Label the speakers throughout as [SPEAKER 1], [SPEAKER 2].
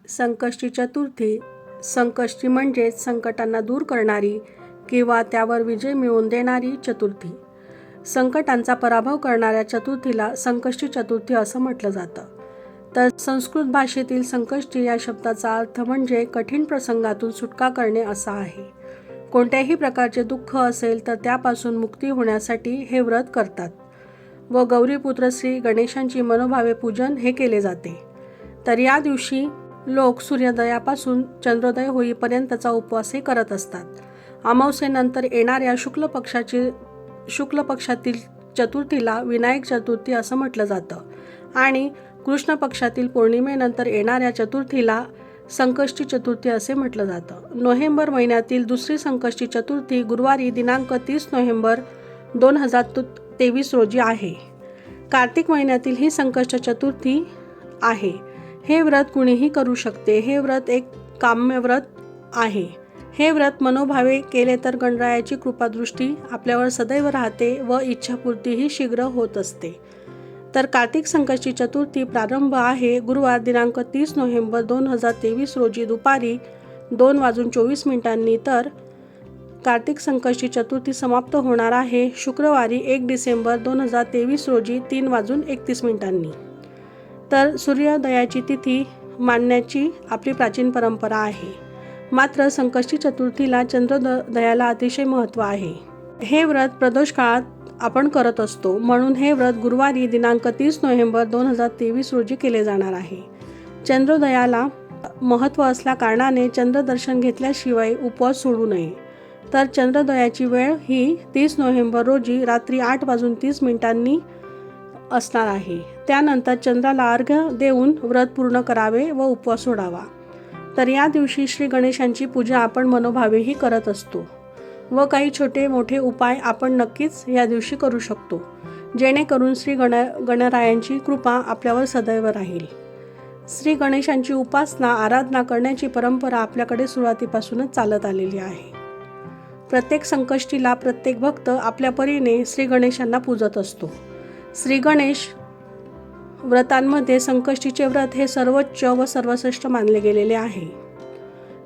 [SPEAKER 1] संकष्टी चतुर्थी. संकष्टी म्हणजेच संकटांना दूर करणारी किंवा त्यावर विजय मिळवून देणारी चतुर्थी. संकटांचा पराभव करणाऱ्या चतुर्थीला संकष्टी चतुर्थी असं म्हटलं जातं. तर संस्कृत भाषेतील संकष्टी या शब्दाचा अर्थ म्हणजे कठीण प्रसंगातून सुटका करणे असा आहे. कोणत्याही प्रकारचे दुःख असेल तर त्यापासून मुक्ती होण्यासाठी हे व्रत करतात व गौरीपुत्र श्री गणेशांची मनोभावे पूजन हे केले जाते. तर या दिवशी लोक सूर्योदयापासून चंद्रोदय होईपर्यंतचा उपवासही करत असतात. अमावस्येनंतर येणाऱ्या शुक्ल पक्षातील चतुर्थीला विनायक चतुर्थी असं म्हटलं जातं आणि कृष्ण पक्षातील पौर्णिमेनंतर येणाऱ्या चतुर्थीला संकष्टी चतुर्थी असे म्हटलं जातं. नोव्हेंबर महिन्यातील दुसरी संकष्टी चतुर्थी गुरुवारी दिनांक 30 नोव्हेंबर 2023 रोजी आहे. कार्तिक महिन्यातील ही संकष्ट चतुर्थी आहे. हे व्रत कुणीही करू शकते. हे व्रत एक काम्य व्रत आहे. हे व्रत मनोभावे केले तर गणरायाची कृपादृष्टी आपल्यावर सदैव राहते व इच्छापूर्तीही शीघ्र होत असते. तर कार्तिक संकष्टी चतुर्थी प्रारंभ आहे गुरुवार दिनांक 30 नोव्हेंबर 2023 रोजी दुपारी 2:24 तर कार्तिक संकष्टी चतुर्थी समाप्त होणार आहे शुक्रवारी 1 डिसेंबर 2023 रोजी 3:31. तर सूर्योदयाची तिथी मानण्याची आपली प्राचीन परंपरा आहे. मात्र संकष्टी चतुर्थीला चंद्रोदयाला अतिशय महत्त्व आहे. हे व्रत प्रदोष काळात आपण करत असतो, म्हणून हे व्रत गुरुवारी दिनांक 30 नोव्हेंबर 2023 रोजी केले जाणार आहे. चंद्रोदयाला महत्त्व असल्या कारणाने चंद्रदर्शन घेतल्याशिवाय उपवास सोडू नये. तर चंद्रोदयाची वेळ ही 30 नोव्हेंबर रोजी रात्री 8:30 असणार आहे. त्यानंतर चंद्राला अर्घ्य देऊन व्रत पूर्ण करावे व उपवास सोडावा. तर या दिवशी श्री गणेशांची पूजा आपण मनोभावेही करत असतो व काही छोटे मोठे उपाय आपण नक्कीच या दिवशी करू शकतो, जेणेकरून श्री गणरायांची कृपा आपल्यावर सदैव राहील. श्री गणेशांची उपासना आराधना करण्याची परंपरा आपल्याकडे सुरुवातीपासूनच चालत आलेली आहे. प्रत्येक संकष्टीला प्रत्येक भक्त आपल्या परीने श्री गणेशांना पूजत असतो. श्री गणेश व्रतांमध्ये संकष्टीचे व्रत हे सर्वोच्च व सर्वश्रेष्ठ मानले गेलेले आहे.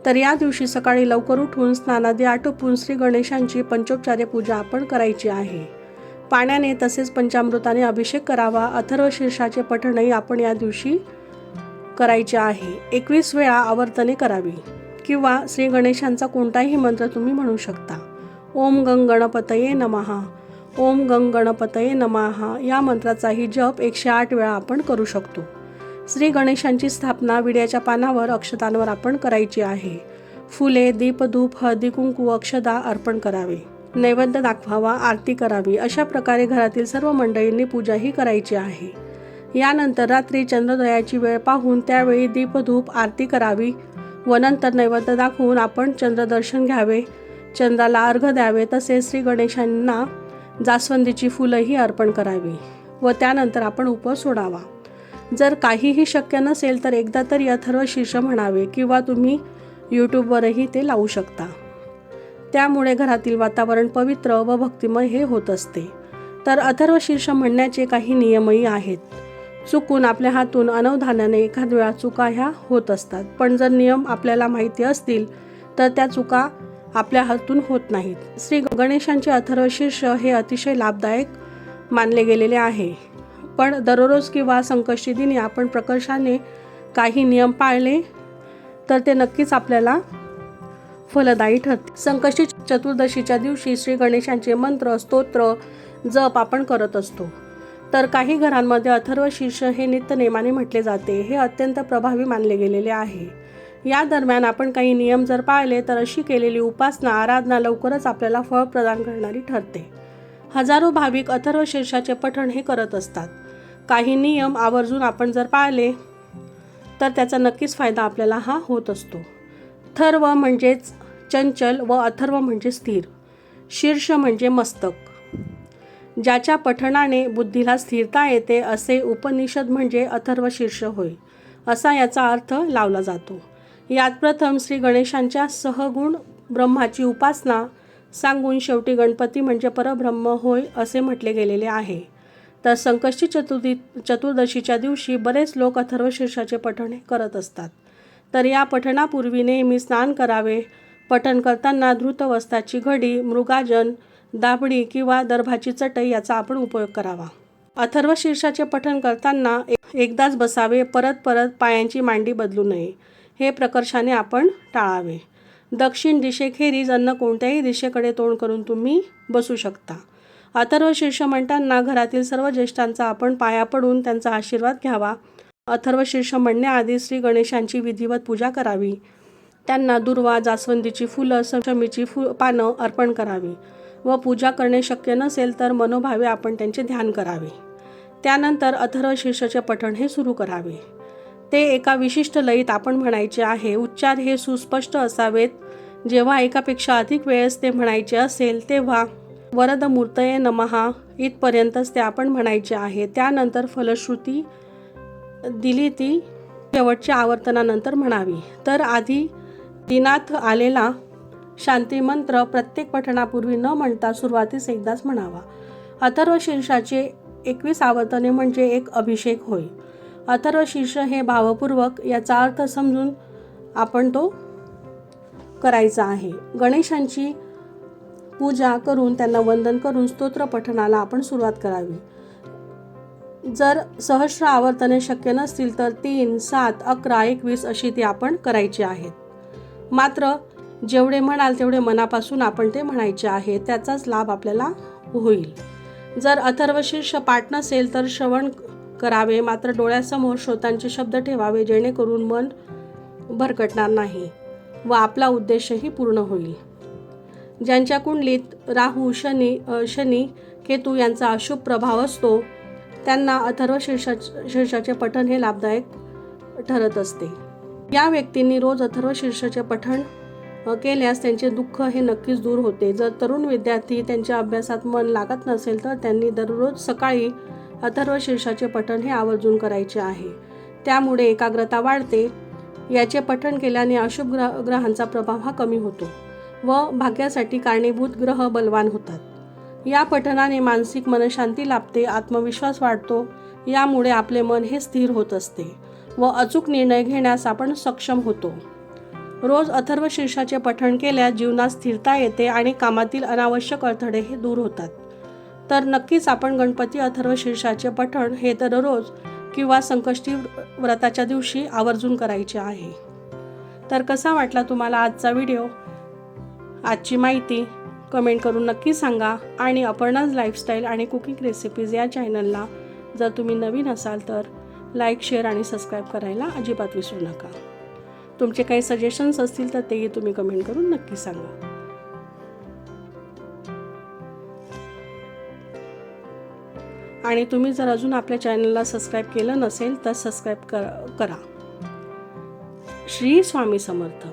[SPEAKER 1] तर या दिवशी सकाळी लवकर उठून स्नानादी आटोपून श्री गणेशांची पंचोपचार्य पूजा आपण करायची आहे. पाण्याने तसेच पंचामृताने अभिषेक करावा. अथर्वशीर्षाचे पठणही आपण या दिवशी करायचे आहे. 21 वेळा आवर्तने करावी किंवा श्री गणेशांचा कोणताही मंत्र तुम्ही म्हणू शकता. ओम गंग गणपतये नमः, ओम गंग गणपतये नमः या मंत्राचाही जप 108 वेळा आपण करू शकतो. श्री गणेशांची स्थापना विड्याच्या पानावर अक्षतांवर आपण करायची आहे. फुले, दीप, धूप, हळदी, कुंकू, अक्षदा अर्पण करावे. नैवेद्य दाखवावा, आरती करावी. अशा प्रकारे घरातील सर्व मंडळींनी पूजाही करायची आहे. यानंतर रात्री चंद्रोदयाची वेळ पाहून त्यावेळी दीप, धूप, आरती करावी व नंतर नैवेद्य दाखवून आपण चंद्रदर्शन घ्यावे, चंद्राला अर्घ्य द्यावे. तसेच श्री गणेशांना जास्वंदीची फुलंही अर्पण करावी व त्यानंतर आपण उपवास सोडावा. जर काहीही शक्य नसेल तर एकदा तरी अथर्वशीर्ष म्हणावे किंवा तुम्ही यूट्यूबवरही ते लावू शकता. त्यामुळे घरातील वातावरण पवित्र व भक्तिमय हे होत असते. तर अथर्वशीर्ष म्हणण्याचे काही नियमही आहेत. चुकून आपल्या हातून अनवधानाने एखाद वेळा चुका ह्या होत असतात, पण जर नियम आपल्याला माहिती असतील तर त्या चुका आपल्या हातून होत नाहीत. श्री गणेशांचे अथर्वशीर्ष हे अतिशय लाभदायक मानले गेलेले आहे. पण दररोज किंवा संकष्टी दिनी आपण प्रकर्षाने काही नियम पाळले तर ते नक्कीच आपल्याला फलदायी ठरते. संकष्टी चतुर्दशीच्या दिवशी श्री गणेशांचे मंत्र, स्तोत्र, जप आपण करत असतो. तर काही घरांमध्ये अथर्वशीर्ष हे नित्यनेमाने म्हटले जाते. हे अत्यंत प्रभावी मानले गेलेले आहे. या दरम्यान आपण काही नियम जर पाळले तर अशी केलेली उपासना आराधना लवकरच आपल्याला फळ प्रदान करणारी ठरते. हजारो भाविक अथर्वशीर्षाचे पठण हे करत असतात. काही नियम आवर्जून आपण जर पाळले तर त्याचा नक्कीच फायदा आपल्याला हा होत असतो. थर्व म्हणजेच चंचल व अथर्व म्हणजे स्थिर. शीर्ष म्हणजे मस्तक. ज्याच्या पठणाने बुद्धीला स्थिरता येते असे उपनिषद म्हणजे अथर्वशीर्ष होय, असा याचा अर्थ लावला जातो. यात प्रथम श्री गणेशांच्या सहगुण ब्रह्माची उपासना सांगून शेवटी गणपती म्हणजे परब्रह्म होय असे म्हटले गेलेले आहे. तर संकष्टी चतुर्दशीच्या दिवशी बरेच लोक अथर्वशीर्षाचे पठण करत असतात. तर या पठणापूर्वी नेहमी स्नान करावे. पठण करताना धृतवस्त्राची घडी, मृगाजन, दाभडी किंवा दर्भाची चटई याचा आपण उपयोग करावा. अथर्वशीर्षाचे पठण करताना एकदाच बसावे. परत परत पायांची मांडी बदलू नये. हे प्रकर्षाने आपण टाळावे. दक्षिण दिशेखेरीज अन्य कोणत्याही दिशेकडे तोंड करून तुम्ही बसू शकता. अथर्वशीर्ष म्हणताना घरातील सर्व ज्येष्ठांचा आपण पाया पडून त्यांचा आशीर्वाद घ्यावा. अथर्वशीर्ष म्हणण्याआधी श्री गणेशांची विधिवत पूजा करावी. त्यांना दुर्वा, जास्वंदीची फुलं, शमीची पानं अर्पण करावी व पूजा करणे शक्य नसेल तर मनोभावे आपण त्यांचे ध्यान करावे. त्यानंतर अथर्वशीर्षाचे पठण हे सुरू करावे. ते एका विशिष्ट लयीत आपण म्हणायचे आहे. उच्चार हे सुस्पष्ट असावेत. जेव्हा एकापेक्षा अधिक वेळेस ते म्हणायचे असेल तेव्हा वरदमूर्तये नमः इथपर्यंतच ते आपण म्हणायचे आहे. त्यानंतर फलश्रुती दिली ती शेवटच्या आवर्तनानंतर म्हणावी. तर आधी दिनात आलेला शांतिमंत्र प्रत्येक पठणापूर्वी न म्हणता सुरुवातीस एकदाच म्हणावा. अथर्वशीर्षाचे 21 आवर्तने म्हणजे एक अभिषेक होय. अथर्वशीर्ष हे भावपूर्वक याचा अर्थ समजून आपण तो करायचा आहे. गणेशांची पूजा करून त्यांना वंदन करून स्तोत्र पठणाला आपण सुरुवात करावी. जर सहस्र आवर्तने शक्य नसतील तर 3, 7, 11, 21 अशी ती आपण करायची आहेत. मात्र जेवढे म्हणाल तेवढे मनापासून आपण ते म्हणायचे आहे. त्याचाच लाभ आपल्याला होईल. जर अथर्वशीर्ष पाठ नसेल तर श्रवण करावे. मात्र डोळ्यासमोर श्रोतांचे शब्द ठेवावे जेणेकरून मन भरकटणार नाही व आपला उद्देशही पूर्ण होईल. ज्यांच्या कुंडलीत राहू, शनी, केतू यांचा अशुभ प्रभाव असतो त्यांना अथर्वशीर्षाचे पठण हे लाभदायक ठरत असते. या व्यक्तींनी रोज अथर्वशीर्षाचे पठण केल्यास त्यांचे दुःख हे नक्कीच दूर होते. जर तरुण विद्यार्थी त्यांच्या अभ्यासात मन लागत नसेल तर त्यांनी दररोज सकाळी अथर्वशीर्षाचे पठण हे आवर्जून करायचे आहे. त्यामुळे एकाग्रता वाढते. याचे पठण केल्याने अशुभ ग्रहांचा प्रभाव हा कमी होतो व भाग्यासाठी कारणीभूत ग्रह बलवान होतात. या पठणाने मानसिक मनशांती लाभते, आत्मविश्वास वाढतो. यामुळे आपले मन हे स्थिर होत असते व अचूक निर्णय घेण्यास आपण सक्षम होतो. रोज अथर्वशीर्षाचे पठण केल्यास जीवनात स्थिरता येते आणि कामातील अनावश्यक अडथळे हे दूर होतात. तर नक्कीच आपण गणपती अथर्वशीर्षाचे पठण हे दररोज किंवा संकष्टी व्रताच्या दिवशी आवर्जून करायचे आहे. तर कसा वाटला तुम्हाला आजचा व्हिडिओ, आजची माहिती कमेंट करून नक्की सांगा. आणि अपर्णाज लाईफस्टाईल आणि कुकिंग रेसिपीज या चॅनलला जर तुम्ही नवीन असाल तर लाईक, शेअर आणि सबस्क्राईब करायला अजिबात विसरू नका. तुमचे काही सजेशन्स असतील तर तेही तुम्ही कमेंट करून नक्की सांगा. आणि तुम्ही जर अजून आपल्या चॅनलला सबस्क्राईब केलं नसेल तर सबस्क्राईब करा. श्री स्वामी समर्थ.